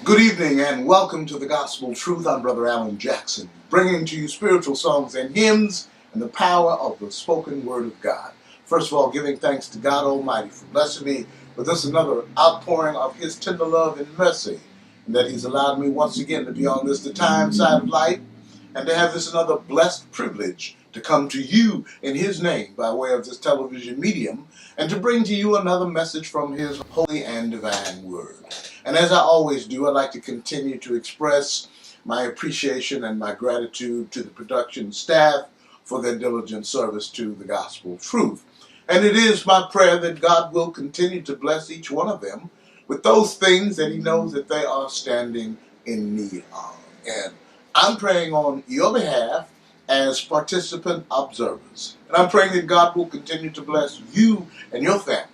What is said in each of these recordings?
Good evening and welcome to the Gospel Truth. I'm Brother Alan Jackson, bringing to you spiritual songs and hymns and the power of the spoken word of God. First of all, giving thanks to God Almighty for blessing me with this another outpouring of His tender love and mercy, and that He's allowed me once again to be on this the time side of life and to have this another blessed privilege to come to you in His name by way of this television medium and to bring to you another message from His holy and divine word. And as I always do, I'd like to continue to express my appreciation and my gratitude to the production staff for their diligent service to the gospel truth. And it is my prayer that God will continue to bless each one of them with those things that He knows that they are standing in need of. And I'm praying on your behalf as participant observers. And I'm praying that God will continue to bless you and your family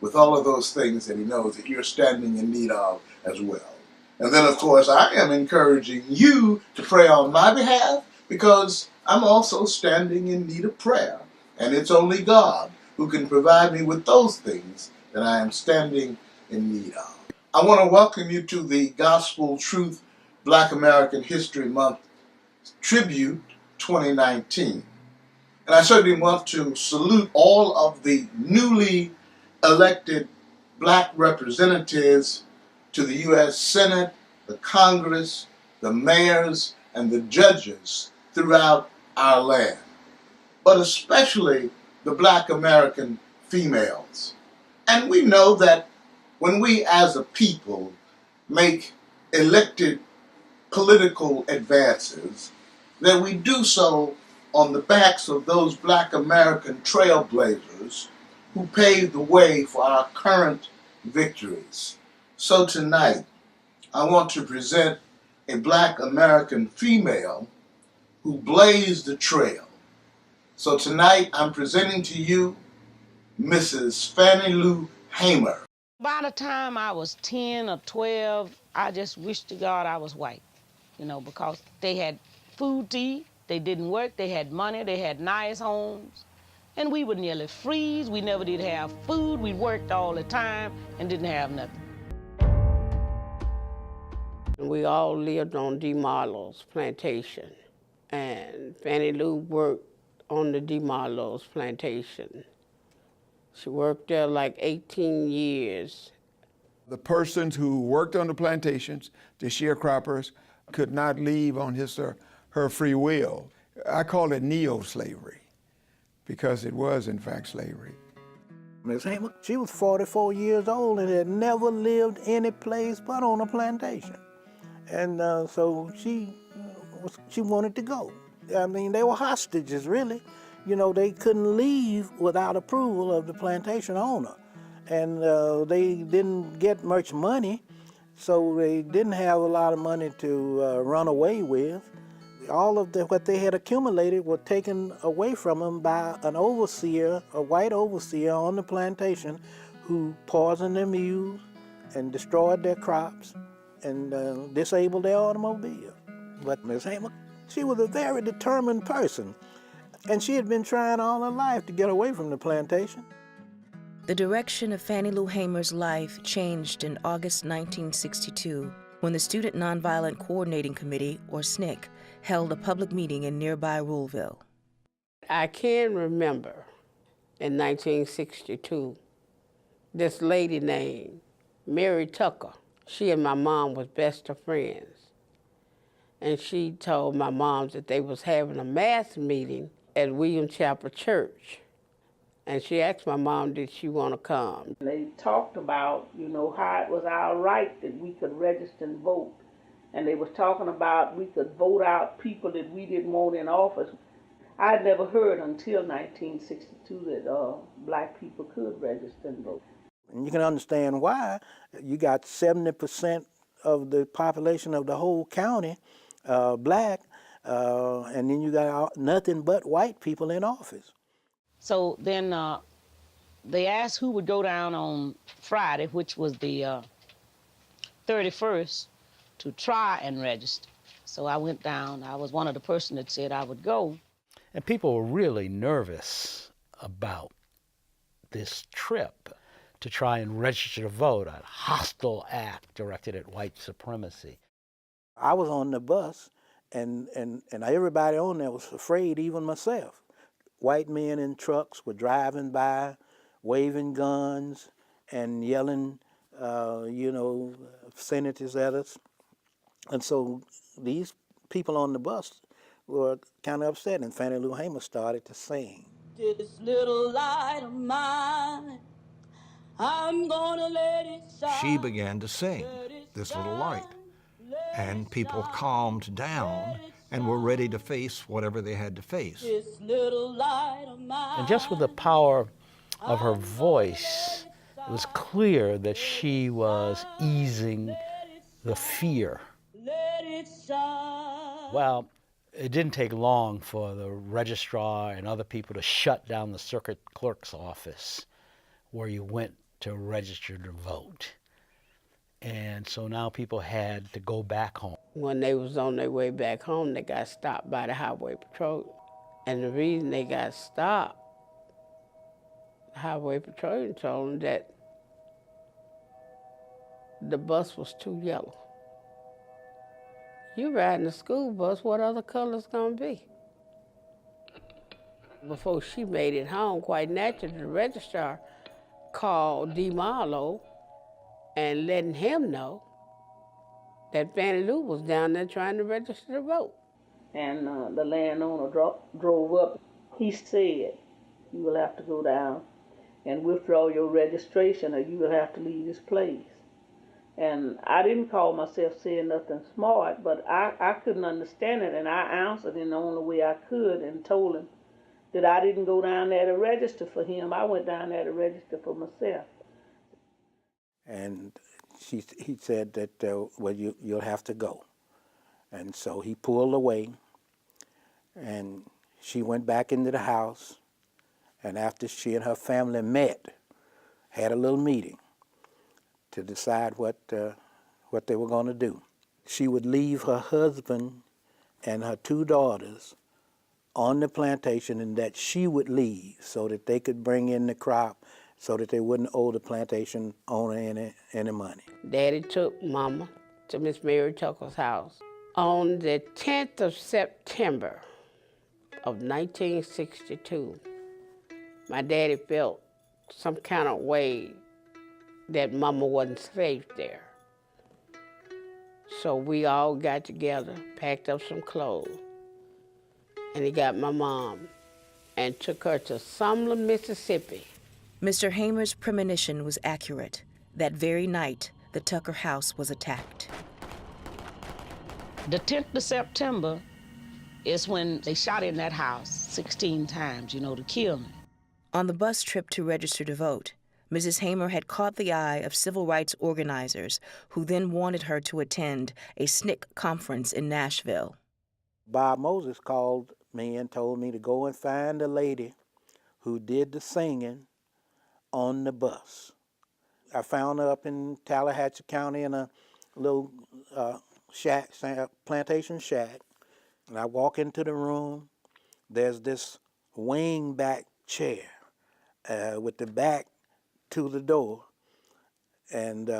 with all of those things that He knows that you're standing in need of as well. And then, of course, I am encouraging you to pray on my behalf because I'm also standing in need of prayer. And it's only God who can provide me with those things that I am standing in need of. I want to welcome you to the Gospel Truth Black American History Month Tribute 2019. And I certainly want to salute all of the newly elected black representatives to the U.S. Senate, the Congress, the mayors, and the judges throughout our land, but especially the black American females. And we know that when we as a people make elected political advances, that we do so on the backs of those black American trailblazers who paved the way for our current victories. So tonight, I want to present a black American female who blazed the trail. So tonight, I'm presenting to you Mrs. Fannie Lou Hamer. By the time I was 10 or 12, I just wished to God I was white, because they had food to eat, they didn't work, they had money, they had nice homes, and we would nearly freeze. We never did have food. We worked all the time and didn't have nothing. We all lived on DeMarlo's plantation, and Fannie Lou worked on the DeMarlo's plantation. She worked there like 18 years. The persons who worked on the plantations, the sharecroppers, could not leave on his or her free will. I call it neo-slavery because it was, in fact, slavery. Miss Hamer, she was 44 years old and had never lived any place but on a plantation. And so she wanted to go. I mean, they were hostages, really. They couldn't leave without approval of the plantation owner. And they didn't get much money, so they didn't have a lot of money to run away with. All of what they had accumulated was taken away from them by an overseer, a white overseer on the plantation, who poisoned their mules and destroyed their crops and disabled their automobile. But Miss Hamer, she was a very determined person, and she had been trying all her life to get away from the plantation. The direction of Fannie Lou Hamer's life changed in August 1962 when the Student Nonviolent Coordinating Committee, or SNCC, held a public meeting in nearby Ruleville. I can remember in 1962, this lady named Mary Tucker, she and my mom was best of friends. And she told my mom that they was having a mass meeting at William Chapel Church. And she asked my mom, did she want to come? They talked about, how it was our right that we could register and vote. And they was talking about we could vote out people that we didn't want in office. I'd never heard until 1962 that black people could register and vote. And you can understand why. You got 70% of the population of the whole county black, and then you got nothing but white people in office. So then they asked who would go down on Friday, which was the 31st, to try and register. So I went down. I was one of the persons that said I would go. And people were really nervous about this trip. to try and register to vote, a hostile act directed at white supremacy. I was on the bus, and everybody on there was afraid, even myself. White men in trucks were driving by, waving guns and yelling, obscenities at us. And so these people on the bus were kind of upset, and Fannie Lou Hamer started to sing. This little light of mine, I'm gonna let it shine. She began to sing, This Little Light, and people calmed down and were ready to face whatever they had to face. This little light of mine. And just with the power of her voice, it was clear that she was easing the fear. Let it shine. Well, it didn't take long for the registrar and other people to shut down the circuit clerk's office where you went to register to vote. And so now people had to go back home. When they was on their way back home, they got stopped by the highway patrol. And the reason they got stopped, the highway patrol told them that the bus was too yellow. You riding a school bus, what other color's gonna be? Before she made it home, quite naturally, the registrar called DeMarlo and letting him know that Fannie Lou was down there trying to register to vote. And the landowner drove up. He said, you will have to go down and withdraw your registration or you will have to leave this place. And I didn't call myself saying nothing smart, but I couldn't understand it, and I answered in the only way I could and told him that I didn't go down there to register for him. I went down there to register for myself. And he said that, you'll have to go. And so he pulled away, and she went back into the house, and after she and her family met, had a little meeting to decide what they were going to do. She would leave her husband and her 2 daughters on the plantation, and that she would leave so that they could bring in the crop so that they wouldn't owe the plantation owner any money. Daddy took Mama to Miss Mary Tucker's house. On the 10th of September of 1962, my daddy felt some kind of way that Mama wasn't safe there. So we all got together, packed up some clothes, and he got my mom and took her to Sumner, Mississippi. Mr. Hamer's premonition was accurate. That very night, the Tucker house was attacked. The 10th of September is when they shot in that house 16 times, to kill me. On the bus trip to register to vote, Mrs. Hamer had caught the eye of civil rights organizers who then wanted her to attend a SNCC conference in Nashville. Bob Moses called me and told me to go and find a lady who did the singing on the bus. I found her up in Tallahatchie County in a little plantation shack. And I walk into the room. There's this wing-back chair with the back to the door, and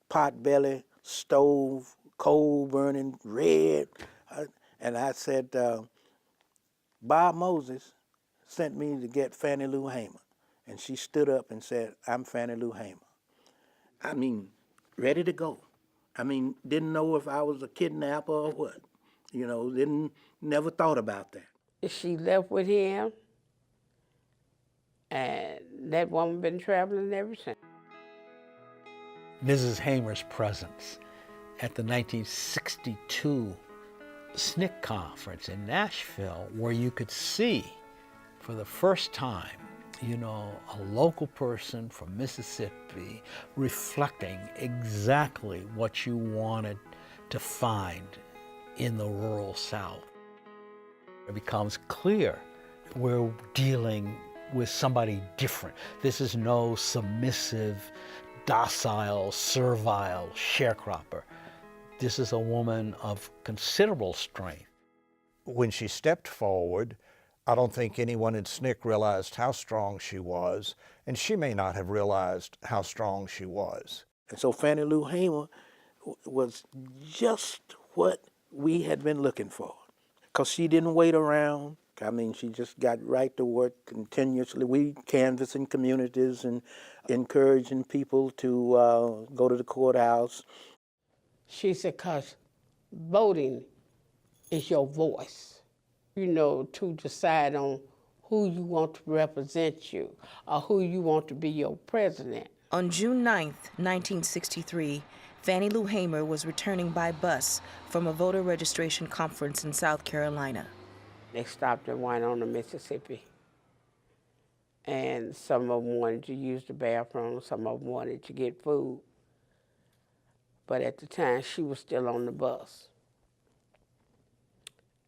pot-belly stove, coal burning red. And I said, Bob Moses sent me to get Fannie Lou Hamer. And she stood up and said, I'm Fannie Lou Hamer. I mean, ready to go. I mean, didn't know if I was a kidnapper or what. Never thought about that. She left with him, and that woman been traveling ever since. Mrs. Hamer's presence at the 1962 SNCC conference in Nashville, where you could see for the first time, a local person from Mississippi reflecting exactly what you wanted to find in the rural South. It becomes clear we're dealing with somebody different. This is no submissive, docile, servile sharecropper. This is a woman of considerable strength. When she stepped forward, I don't think anyone in SNCC realized how strong she was, and she may not have realized how strong she was. And so Fannie Lou Hamer was just what we had been looking for, because she didn't wait around. I mean, she just got right to work continuously. We canvassing communities and encouraging people to go to the courthouse. She said, because voting is your voice, you know, to decide on who you want to represent you or who you want to be your president. On June 9th, 1963, Fannie Lou Hamer was returning by bus from a voter registration conference in South Carolina. They stopped and went on to Mississippi. And some of them wanted to use the bathroom, some of them wanted to get food. But at the time, she was still on the bus.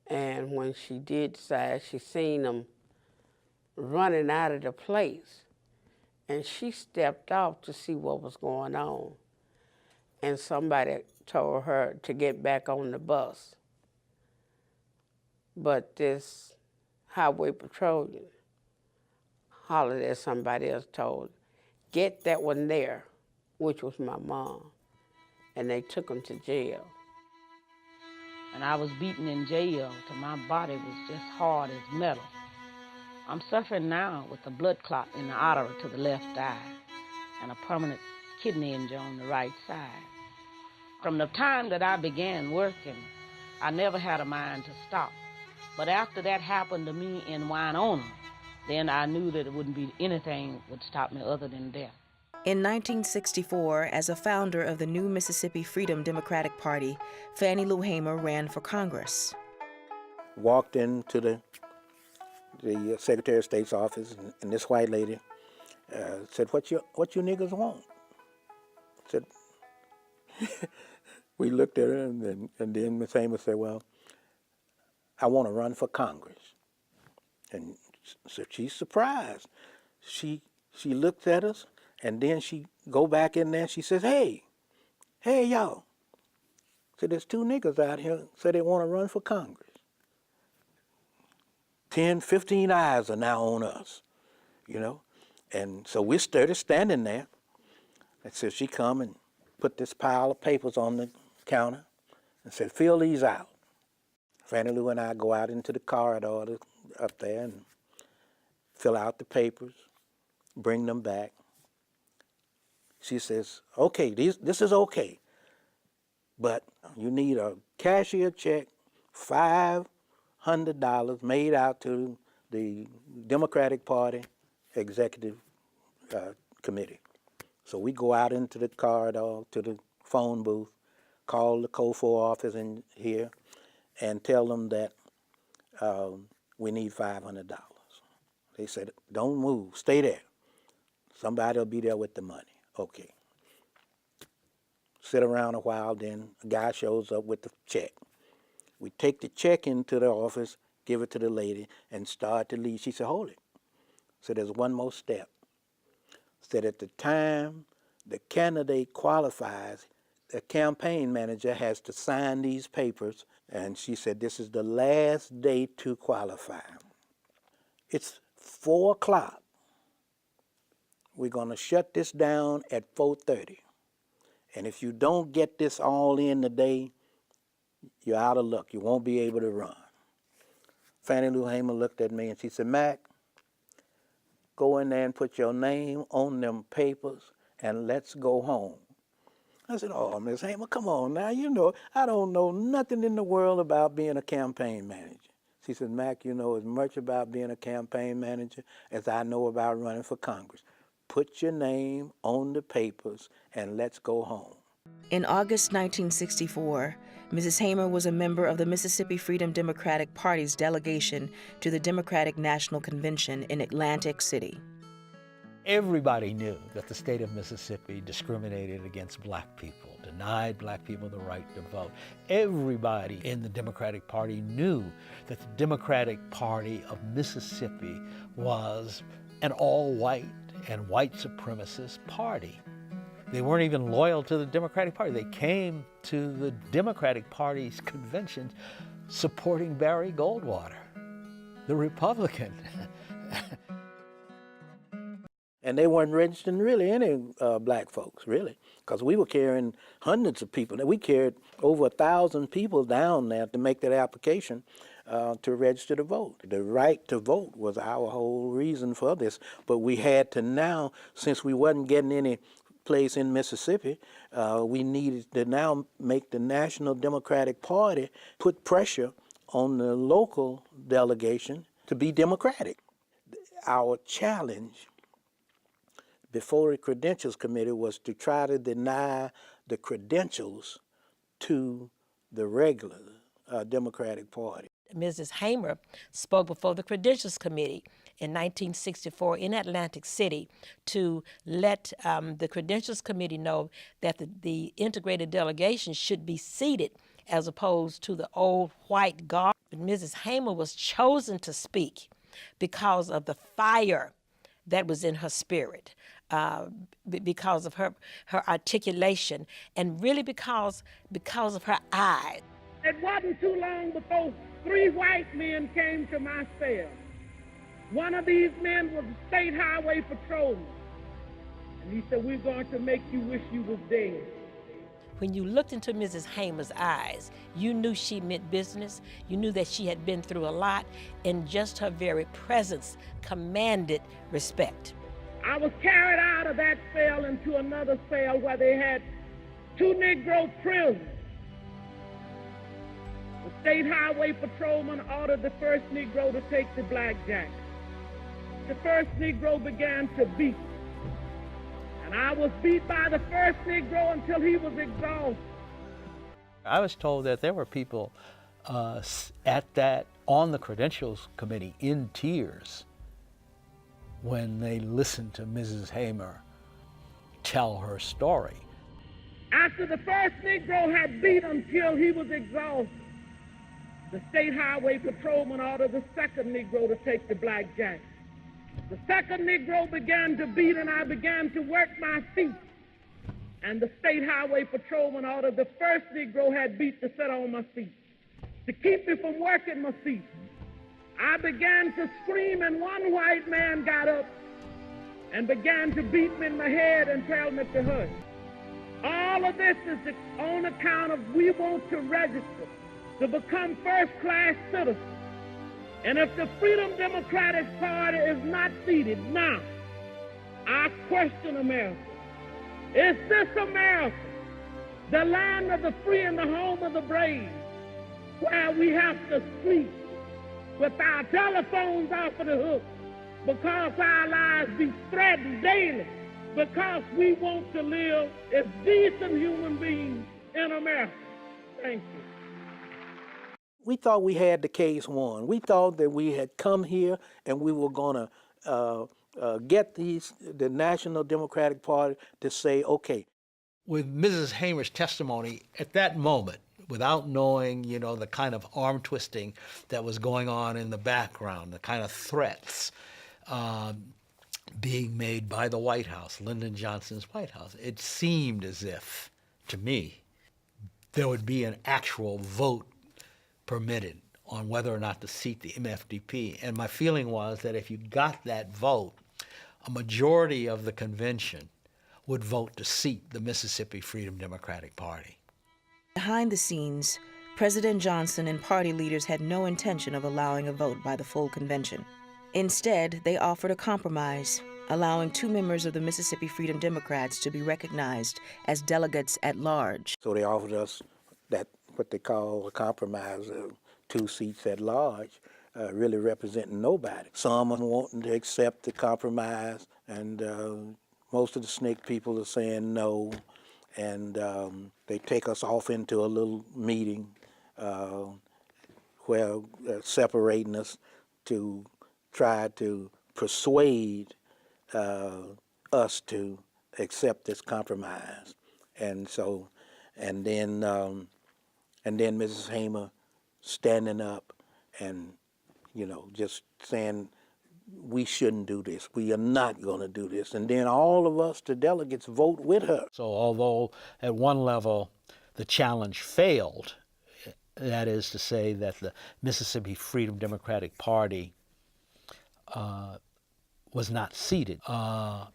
And when she did decide, she seen them running out of the place. And she stepped off to see what was going on. And somebody told her to get back on the bus. But this highway patrolman hollered at somebody else, told, get that one there, which was my mom. And they took him to jail. And I was beaten in jail till my body was just hard as metal. I'm suffering now with a blood clot in the artery to the left eye and a permanent kidney injury on the right side. From the time that I began working, I never had a mind to stop. But after that happened to me in Winona, then I knew that it wouldn't be anything would stop me other than death. In 1964, as a founder of the new Mississippi Freedom Democratic Party, Fannie Lou Hamer ran for Congress. Walked into the Secretary of State's office, and this white lady said, what you niggas want? Said, we looked at her, and then Miss Hamer said, well, I want to run for Congress. And so she's surprised. She looked at us, and then she go back in there, and she says, hey, y'all. So there's two niggas out here say they want to run for Congress. 10, 15 eyes are now on us, you know. And so we're started standing there. And so she come and put this pile of papers on the counter and said, fill these out. Fannie Lou and I go out into the corridor up there and fill out the papers, bring them back. She says, okay, this is okay, but you need a cashier check, $500 made out to the Democratic Party Executive Committee. So we go out into the corridor to the phone booth, call the COFO office in here, and tell them that we need $500. They said, don't move, stay there. Somebody will be there with the money. Okay. Sit around a while, then a guy shows up with the check. We take the check into the office, give it to the lady, and start to leave. She said, hold it. So there's one more step. Said at the time the candidate qualifies, the campaign manager has to sign these papers, and she said this is the last day to qualify. It's 4 o'clock. We're going to shut this down at 4:30. And if you don't get this all in today, you're out of luck. You won't be able to run. Fannie Lou Hamer looked at me and she said, Mac, go in there and put your name on them papers and let's go home. I said, oh, Miss Hamer, come on now. You know, I don't know nothing in the world about being a campaign manager. She said, Mac, you know as much about being a campaign manager as I know about running for Congress. Put your name on the papers and let's go home. In August 1964, Mrs. Hamer was a member of the Mississippi Freedom Democratic Party's delegation to the Democratic National Convention in Atlantic City. Everybody knew that the state of Mississippi discriminated against black people, denied black people the right to vote. Everybody in the Democratic Party knew that the Democratic Party of Mississippi was an all-white and white supremacist party. They weren't even loyal to the Democratic Party. They came to the Democratic Party's conventions supporting Barry Goldwater. the Republican. And they weren't registering really any black folks, really, because we were carrying hundreds of people. We carried over 1,000 people down there to make that application to register to vote. The right to vote was our whole reason for this, but we had to now, since we wasn't getting any place in Mississippi, we needed to now make the National Democratic Party put pressure on the local delegation to be Democratic. Our challenge before the Credentials Committee was to try to deny the credentials to the regular Democratic Party. Mrs. Hamer spoke before the Credentials Committee in 1964 in Atlantic City to let the Credentials Committee know that the integrated delegation should be seated as opposed to the old white guard. Mrs. Hamer was chosen to speak because of the fire that was in her spirit, because of her articulation, and really because of her eyes. It wasn't too long before 3 white men came to my cell. One of these men was a state highway patrolman. And he said, "We're going to make you wish you was dead." When you looked into Mrs. Hamer's eyes, you knew she meant business. You knew that she had been through a lot, and just her very presence commanded respect. I was carried out of that cell into another cell where they had 2 Negro prisoners. The state highway patrolman ordered the first Negro to take the blackjack. The first Negro began to beat. And I was beat by the first Negro until he was exhausted. I was told that there were people on the Credentials Committee in tears when they listened to Mrs. Hamer tell her story. After the first Negro had beat until he was exhausted, the state highway patrolman ordered the second Negro to take the blackjack. The second Negro began to beat, and I began to work my feet. And the state highway patrolman ordered the first Negro had beat to sit on my feet, to keep me from working my feet. I began to scream, and one white man got up and began to beat me in my head and tell me to hush. All of this is on account of we want to register to become first-class citizens. And if the Freedom Democratic Party is not seated now, I question America. Is this America, the land of the free and the home of the brave, where we have to sleep with our telephones off of the hook because our lives be threatened daily because we want to live as decent human beings in America? Thank you. We thought we had the case won. We thought that we had come here and we were going to get the National Democratic Party to say, okay. With Mrs. Hamer's testimony at that moment, without knowing, the kind of arm twisting that was going on in the background, the kind of threats being made by the White House, Lyndon Johnson's White House, it seemed as if, to me, there would be an actual vote permitted on whether or not to seat the MFDP. And my feeling was that if you got that vote, a majority of the convention would vote to seat the Mississippi Freedom Democratic Party. Behind the scenes, President Johnson and party leaders had no intention of allowing a vote by the full convention. Instead, they offered a compromise, allowing 2 members of the Mississippi Freedom Democrats to be recognized as delegates at large. So they offered us that, what they call a compromise, 2 seats at large, really representing nobody. Some are wanting to accept the compromise, and most of the SNCC people are saying no, and they take us off into a little meeting where separating us to try to persuade us to accept this compromise. And so, and then Mrs. Hamer standing up and, just saying, we shouldn't do this. We are not going to do this. And then all of us, the delegates, vote with her. So although at one level the challenge failed, That is to say that the Mississippi Freedom Democratic Party was not seated. At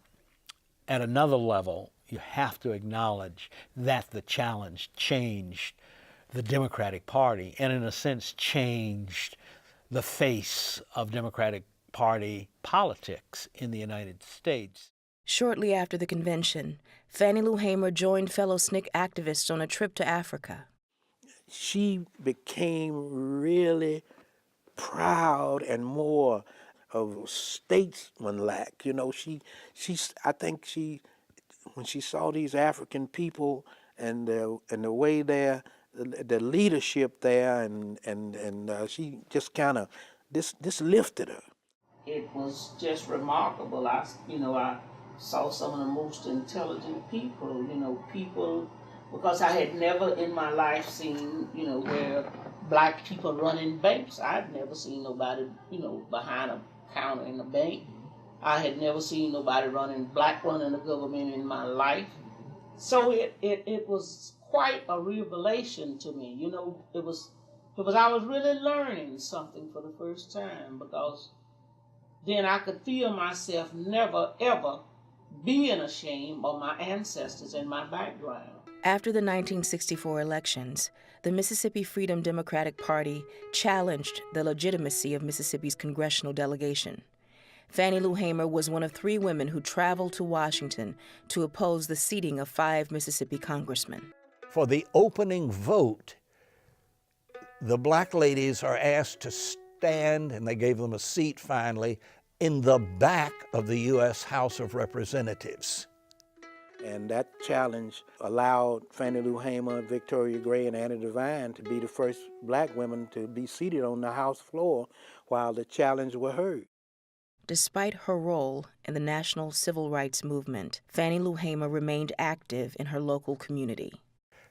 another level, you have to acknowledge that the challenge changed the Democratic Party and in a sense changed the face of Democratic Party politics in the United States. Shortly after the convention, Fannie Lou Hamer joined fellow SNCC activists on a trip to Africa. She became really proud and more of statesmanlike. You know, I think when she saw these African people and the way the leadership there, and she just kind of this lifted her. It was just remarkable. I saw some of the most intelligent people, because I had never in my life seen, where black people running banks. I'd never seen nobody, behind a counter in a bank. I had never seen nobody black running the government in my life. So it was quite a revelation to me. It was I was really learning something for the first time, because then I could feel myself never, ever being ashamed of my ancestors and my background. After the 1964 elections, the Mississippi Freedom Democratic Party challenged the legitimacy of Mississippi's congressional delegation. Fannie Lou Hamer was one of 3 women who traveled to Washington to oppose the seating of 5 Mississippi congressmen. For the opening vote, the black ladies are asked to stand, and they gave them a seat finally, in the back of the U.S. House of Representatives. And that challenge allowed Fannie Lou Hamer, Victoria Gray, and Annie Devine to be the first black women to be seated on the House floor while the challenge was heard. Despite her role in the national civil rights movement, Fannie Lou Hamer remained active in her local community.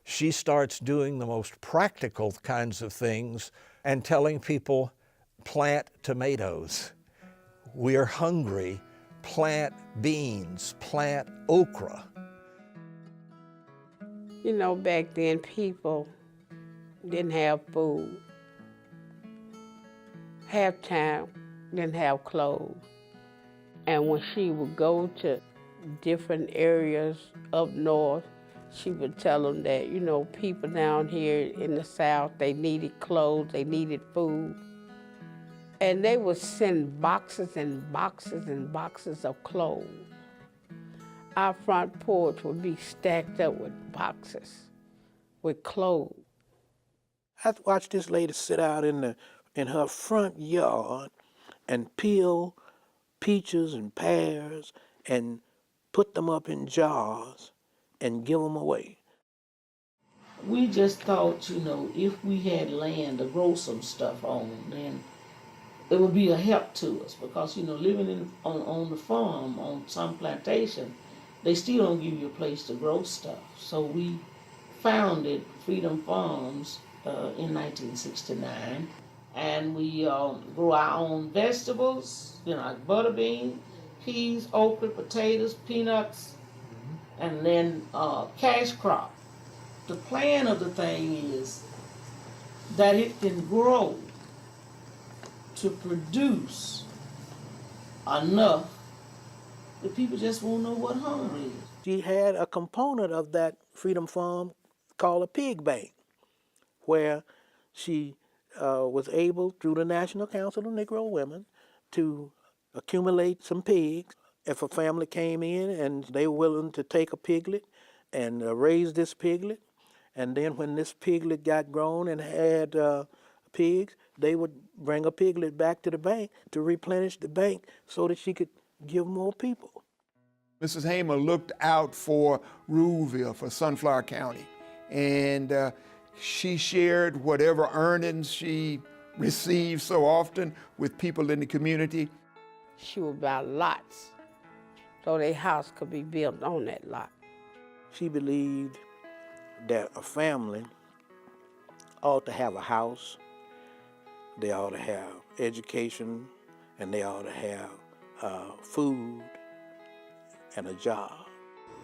She starts doing the most practical kinds of things and telling people, plant tomatoes. We're hungry. Plant beans, plant okra. You know, back then people didn't have food. Half time didn't have clothes. And when she would go to different areas up north, she would tell them that, people down here in the South, they needed clothes, they needed food. And they would send boxes and boxes and boxes of clothes. Our front porch would be stacked up with boxes, with clothes. I watched this lady sit out in her front yard and peel peaches and pears and put them up in jars and give them away. We just thought, if we had land to grow some stuff on, then it would be a help to us, because, living on the farm, on some plantation, they still don't give you a place to grow stuff. So we founded Freedom Farms in 1969, and we grew our own vegetables, like butter beans, peas, okra, potatoes, peanuts, and then cash crop. The plan of the thing is that it can grow to produce enough that people just won't know what hunger is. She had a component of that Freedom Farm called a pig bank, where she was able, through the National Council of Negro Women, to accumulate some pigs. If a family came in and they were willing to take a piglet and raise this piglet, and then when this piglet got grown and had pigs, they would bring a piglet back to the bank to replenish the bank so that she could give more people. Mrs. Hamer looked out for Ruleville, for Sunflower County, and she shared whatever earnings she received so often with people in the community. She would buy lots so their house could be built on that lot. She believed that a family ought to have a house, they ought to have education, and they ought to have food and a job.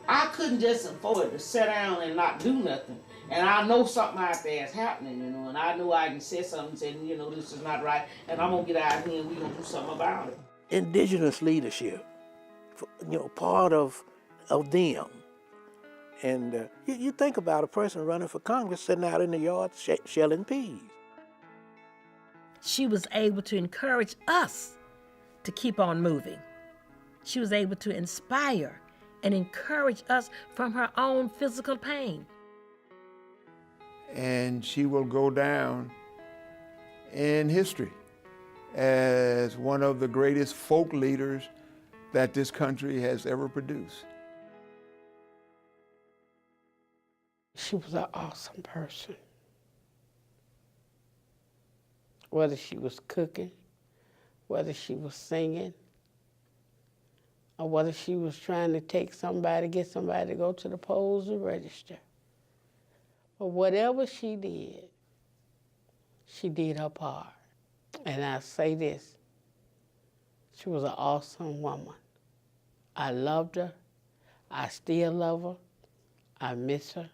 I couldn't just afford to sit down and not do nothing. And I know something out there is happening, you know, and I know I can say something and say, you know, this is not right, and I'm gonna get out here and we're gonna do something about it. Indigenous leadership, you know, part of them. And you think about a person running for Congress sitting out in the yard shelling peas. She was able to encourage us to keep on moving. She was able to inspire and encourage us from her own physical pain. And she will go down in history as one of the greatest folk leaders that this country has ever produced. She was an awesome person. Whether she was cooking, whether she was singing, or whether she was trying to get somebody to go to the polls and register. But whatever she did her part. And I say this, she was an awesome woman. I loved her. I still love her. I miss her.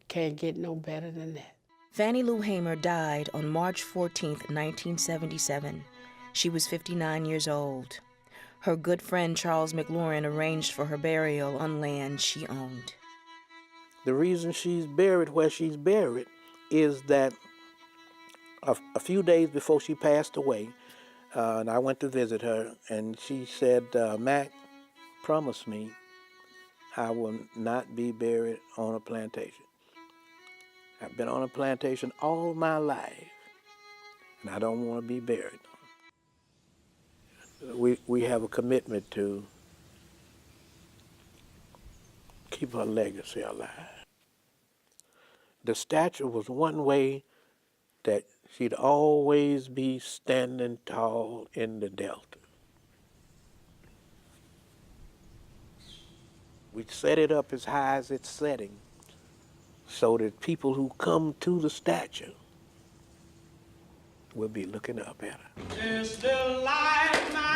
Can't get no better than that. Fannie Lou Hamer died on March 14, 1977. She was 59 years old. Her good friend Charles McLaurin arranged for her burial on land she owned. The reason she's buried where she's buried is that a few days before she passed away, and I went to visit her, and she said, Mac, promise me I will not be buried on a plantation. I've been on a plantation all my life, and I don't want to be buried. We have a commitment to keep her legacy alive. The statue was one way that she'd always be standing tall in the Delta. We set it up as high as it's setting so that people who come to the statue will be looking up at her. This little light of mine,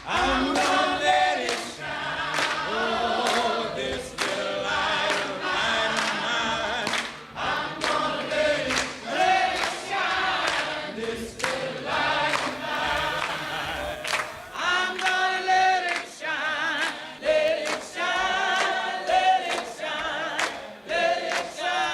I'm gonna let it shine. Oh, this little light of mine, I'm gonna let it shine. This little light of mine, I'm gonna let it shine, let it shine, let it shine, let it shine.